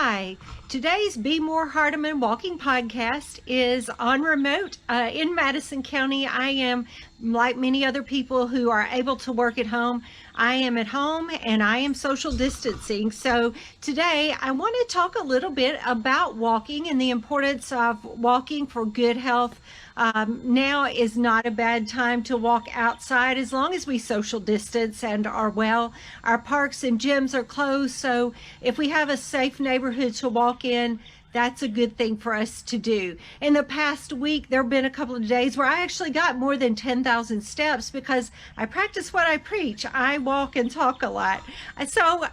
Hi, today's Be More Hardeman Walking Podcast is on remote in Madison County. I am, like many other people who are able to work at home, I am at home and I am social distancing. So today I want to talk a little bit about walking and the importance of walking for good health. Now is not a bad time to walk outside as long as we social distance and are well. Our parks and gyms are closed, so if we have a safe neighborhood to walk in, that's a good thing for us to do. In the past week, there have been a couple of days where I actually got more than 10,000 steps because I practice what I preach. I walk and talk a lot. So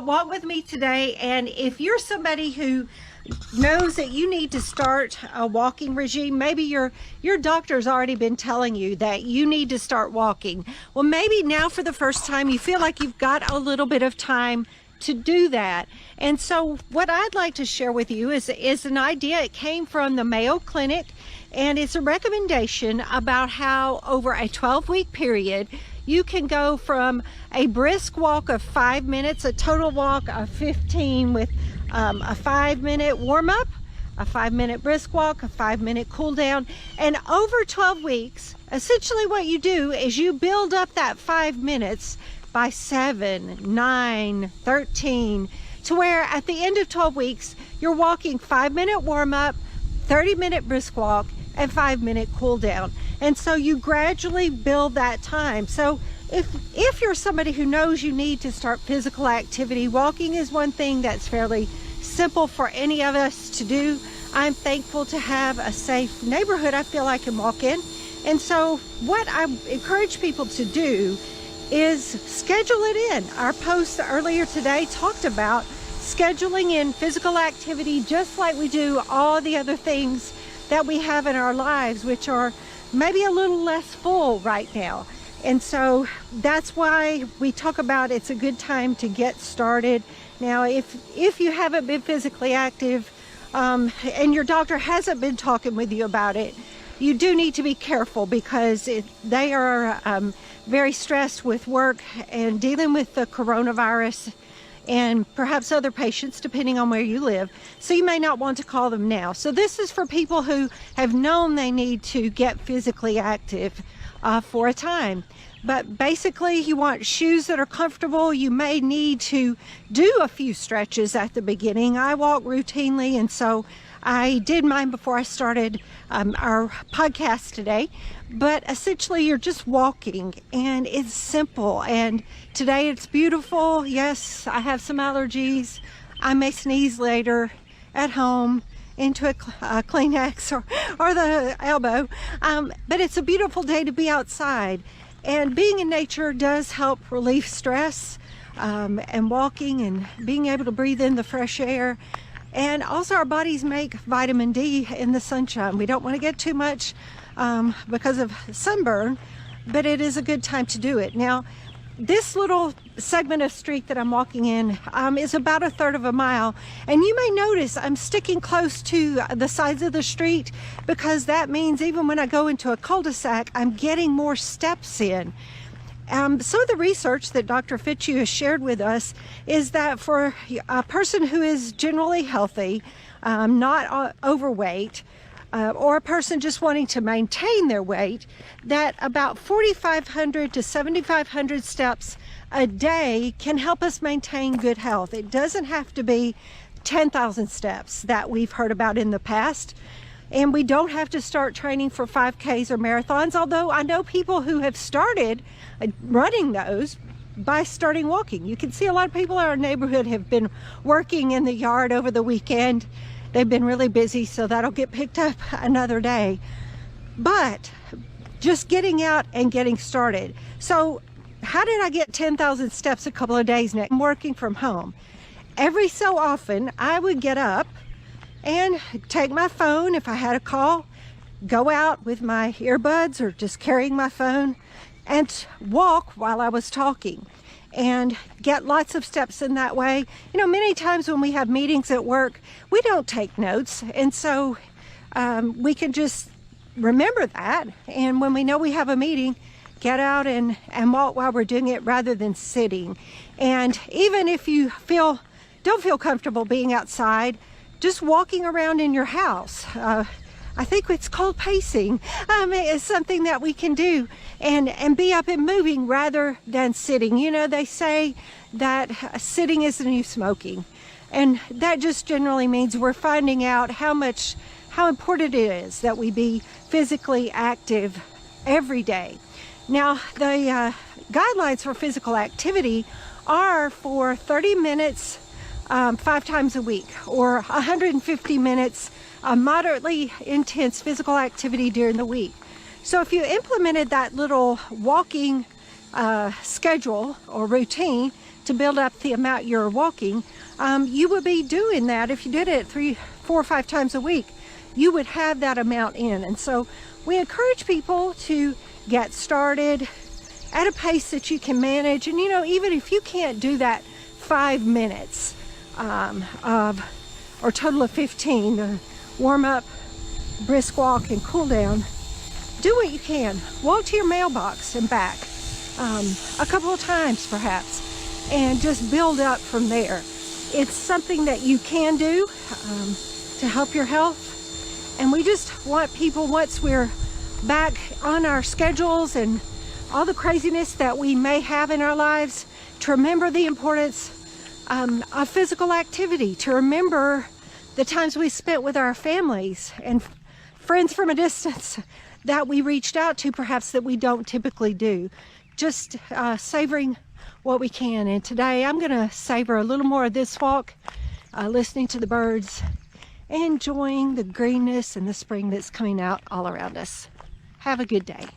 walk with me today, and if you're somebody who knows that you need to start a walking regime, maybe your doctor's already been telling you that you need to start walking. Well, maybe now for the first time you feel like you've got a little bit of time to do that. And so what I'd like to share with you is an idea. It came from the Mayo Clinic, and it's a recommendation about how over a 12-week period you can go from a brisk walk of 5 minutes, a total walk of 15 with a 5-minute warm-up, a 5-minute brisk walk, a 5-minute cool down, and over 12 weeks, essentially what you do is you build up that 5 minutes by 7, 9, 13, to where at the end of 12 weeks, you're walking 5-minute warm-up, 30-minute brisk walk, and 5-minute cool down. And so you gradually build that time. So if you're somebody who knows you need to start physical activity, walking is one thing that's fairly simple for any of us to do. I'm thankful to have a safe neighborhood I feel I can walk in. And so what I encourage people to do is schedule it in. Our post earlier today talked about scheduling in physical activity just like we do all the other things that we have in our lives, which are maybe a little less full right now. And so that's why we talk about it's a good time to get started. Now, if you haven't been physically active and your doctor hasn't been talking with you about it, you do need to be careful because they are very stressed with work and dealing with the coronavirus and perhaps other patients depending on where you live. So you may not want to call them now. So this is for people who have known they need to get physically active for a time. But basically you want shoes that are comfortable. You may need to do a few stretches at the beginning. I walk routinely, and so I did mine before I started our podcast today. But essentially you're just walking, and it's simple. And today it's beautiful. Yes, I have some allergies. I may sneeze later at home into a Kleenex or the elbow. But it's a beautiful day to be outside. And being in nature does help relieve stress, and walking and being able to breathe in the fresh air. And also our bodies make vitamin D in the sunshine. We don't want to get too much because of sunburn, but it is a good time to do it. Now, this little segment of street that I'm walking in is about 1/3 of a mile. And you may notice I'm sticking close to the sides of the street because that means even when I go into a cul-de-sac, I'm getting more steps in. Some of the research that Dr. Fitzhugh has shared with us is that for a person who is generally healthy, not overweight, or a person just wanting to maintain their weight, that about 4,500 to 7,500 steps a day can help us maintain good health. It doesn't have to be 10,000 steps that we've heard about in the past. And we don't have to start training for 5Ks or marathons, although I know people who have started running those by starting walking. You can see a lot of people in our neighborhood have been working in the yard over the weekend. They've been really busy, so that'll get picked up another day. But just getting out and getting started. So how did I get 10,000 steps a couple of days now? I'm working from home. Every so often, I would get up and take my phone if I had a call, go out with my earbuds or just carrying my phone and walk while I was talking and get lots of steps in that way. You know, many times when we have meetings at work, we don't take notes, and so we can just remember that, and when we know we have a meeting, get out and walk while we're doing it rather than sitting. And even if you feel don't feel comfortable being outside, just walking around in your house. I think it's called pacing. It's something that we can do and be up and moving rather than sitting. You know, they say that sitting is the new smoking. And that just generally means we're finding out how important it is that we be physically active every day. Now, the guidelines for physical activity are for 30 minutes 5 times a week, or 150 minutes moderately intense physical activity during the week. So if you implemented that little walking schedule or routine to build up the amount you're walking, you would be doing that. If you did it 3, 4, or 5 times a week, you would have that amount in. And so we encourage people to get started at a pace that you can manage. And you know, even if you can't do that 5 minutes or total of 15, the warm up, brisk walk, and cool down, do what you can. Walk to your mailbox and back a couple of times perhaps, and just build up from there. It's something that you can do to help your health, and we just want people, once we're back on our schedules and all the craziness that we may have in our lives, to remember the importance of physical activity, to remember the times we spent with our families and friends from a distance that we reached out to, perhaps that we don't typically do. Just savoring what we can. And today I'm going to savor a little more of this walk, listening to the birds, enjoying the greenness and the spring that's coming out all around us. Have a good day.